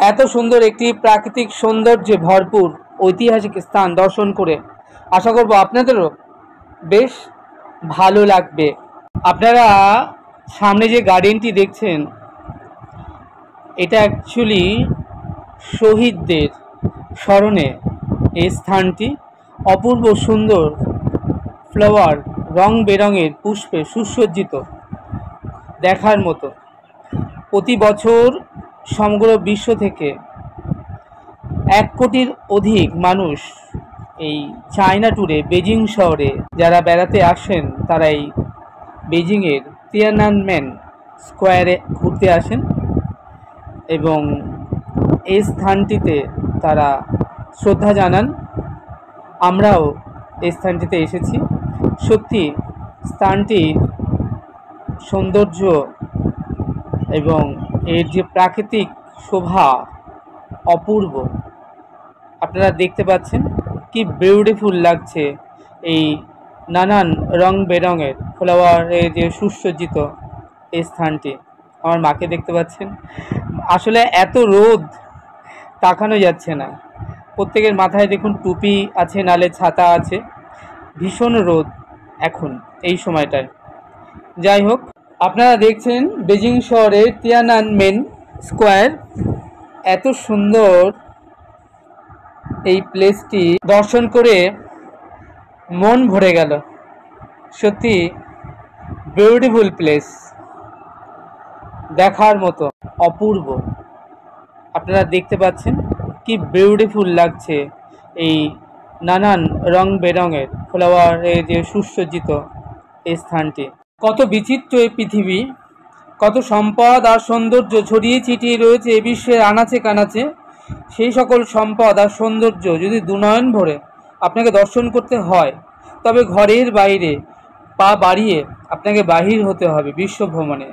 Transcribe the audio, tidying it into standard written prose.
এত সুন্দর একটি প্রাকৃতিক সৌন্দর্যে ভরপুর ঐতিহাসিক স্থান দর্শন করে আশা করব আপনাদেরও বেশ ভালো লাগবে। আপনারা সামনে যে গার্ডেনটি দেখছেন এটা অ্যাকচুয়ালি শহীদদের স্মরণে এই স্থানটি অপূর্ব সুন্দর ফ্লাওয়ার রং বেরঙের পুষ্পে সুসজ্জিত, দেখার মতো। প্রতি বছর সমগ্র বিশ্ব থেকে 1 কোটির অধিক মানুষ এই চায়না ট্যুরে বেজিং শহরে যারা বেড়াতে আসেন তারা এই বেজিংয়ের তিয়ানানমেন স্কোয়ারে ঘুরতে আসেন এবং এই স্থানটিতে তারা শ্রদ্ধা জানান। আমরাও এই স্থানটিতে এসেছি। সত্যি স্থানটির সৌন্দর্য এবং এর যে প্রাকৃতিক শোভা অপূর্ব। আপনারা দেখতে পাচ্ছেন কি বিউটিফুল লাগছে এই নানান রং বেরঙের ফ্লাওয়ারে যে সুসজ্জিত এই স্থানটি। আমার মাকে দেখতে পাচ্ছেন, আসলে এত রোদ তাকানো যাচ্ছে না। প্রত্যেকের মাথায় দেখুন টুপি আছে, নালে ছাতা আছে। ভীষণ রোদ এখন এই সময়টায়। যাই হোক, আপনারা দেখছেন বেজিং শহরের তিয়ানানমেন স্কোয়ার। এত সুন্দর এই প্লেসটি দর্শন করে মন ভরে গেল। সত্যি বিউটিফুল প্লেস, দেখার মতো অপূর্ব। আপনারা দেখতে পাচ্ছেন কি বিউটিফুল লাগছে এই নানান রং বেরঙের ফ্লাওয়ারে যে সুসজ্জিত এই স্থানটি। কত বিচিত্র এই পৃথিবী, কত সম্পদ আর সৌন্দর্য ছড়িয়ে ছিটিয়ে রয়েছে এই বিশ্বের আনাচে কানাচে। সেই সকল সম্পদ আর সৌন্দর্য যদি দুনয়ন ভরে আপনাকে দর্শন করতে হয়, তবে ঘরের বাইরে পা বাড়িয়ে আপনাকে বাহির হতে হবে বিশ্ব ভ্রমণে।